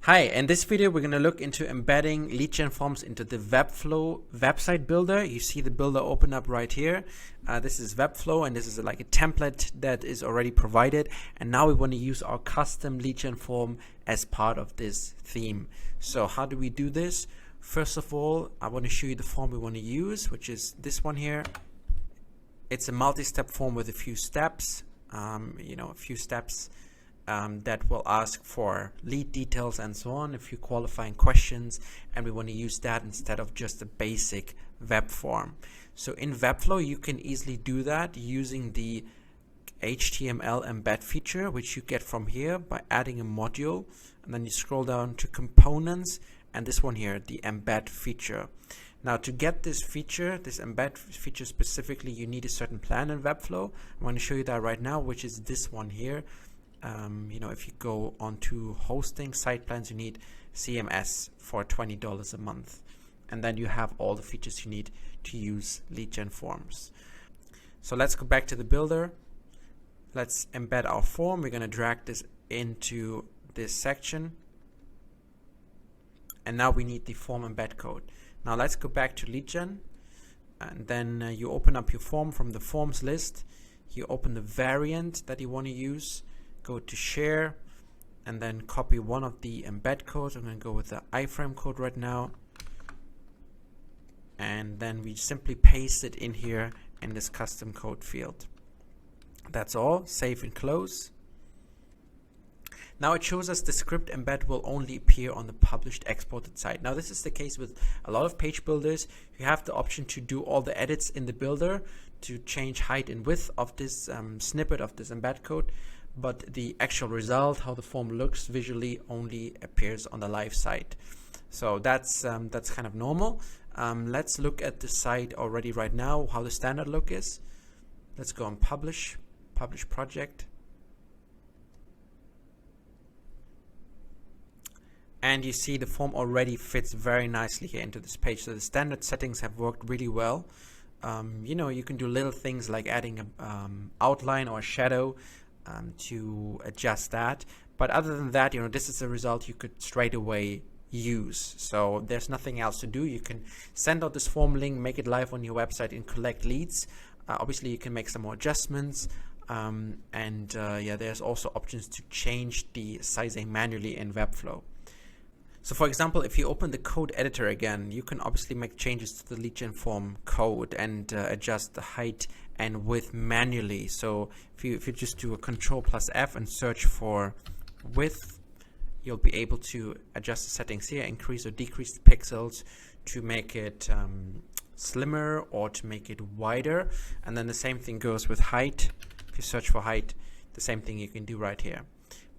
Hi, in this video we're going to look into embedding LeadGen forms into the Webflow website builder. You see the builder open up right here. This is Webflow, and this is like a template that is already provided, and now we want to use our custom LeadGen form as part of this theme. So how do we do this? First of all, I want to show you the form we want to use, which is this one here. It's a multi-step form with a few steps, that will ask for lead details and so on, a few qualifying questions, and we want to use that instead of just a basic web form. So in Webflow you can easily do that using the HTML embed feature, which you get from here by adding a module, and then you scroll down to components and this one here, the embed feature. Now to get this feature, this embed feature specifically, you need a certain plan in Webflow. I'm going to show you that right now, which is this one here. If you go onto hosting site plans, you need CMS for $20 a month, and then you have all the features you need to use LeadGen forms. So let's go back to the builder. Let's embed our form. We're going to drag this into this section, and now we need the form embed code. Now let's go back to LeadGen, and then you open up your form from the forms list. You open the variant that you want to use. Go to share and then copy one of the embed codes. I'm going to go with the iframe code right now, and then we simply paste it in here in this custom code field. That's all. Save and close. Now it shows us the script embed will only appear on the published exported site. Now this is the case with a lot of page builders. You have the option to do all the edits in the builder to change height and width of this snippet of this embed code, but the actual result, how the form looks visually, only appears on the live site. So that's kind of normal. Let's look at the site already right now, how the standard look is. Let's go on publish project. And you see the form already fits very nicely here into this page. So the standard settings have worked really well. You can do little things like adding an outline or a shadow to adjust that, but other than that, this is a result you could straight away use. So there's nothing else to do. You can send out this form link, make it live on your website, and collect leads. Obviously you can make some more adjustments, there's also options to change the sizing manually in Webflow. So for example, if you open the code editor again, you can obviously make changes to the LeadGen form code and adjust the height and width manually. So if you just do a Control+F and search for width, you'll be able to adjust the settings here, increase or decrease the pixels to make it slimmer or to make it wider. And then the same thing goes with height. If you search for height, the same thing you can do right here.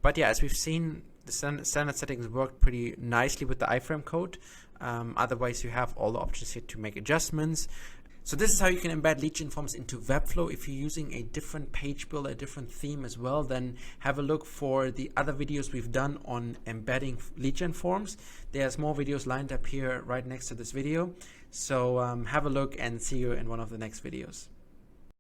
But yeah, as we've seen, the standard settings work pretty nicely with the iframe code. Otherwise, you have all the options here to make adjustments. So this is how you can embed LeadGen forms into Webflow. If you're using a different page builder, a different theme as well, then have a look for the other videos we've done on embedding LeadGen forms. There's more videos lined up here right next to this video. So have a look and see you in one of the next videos.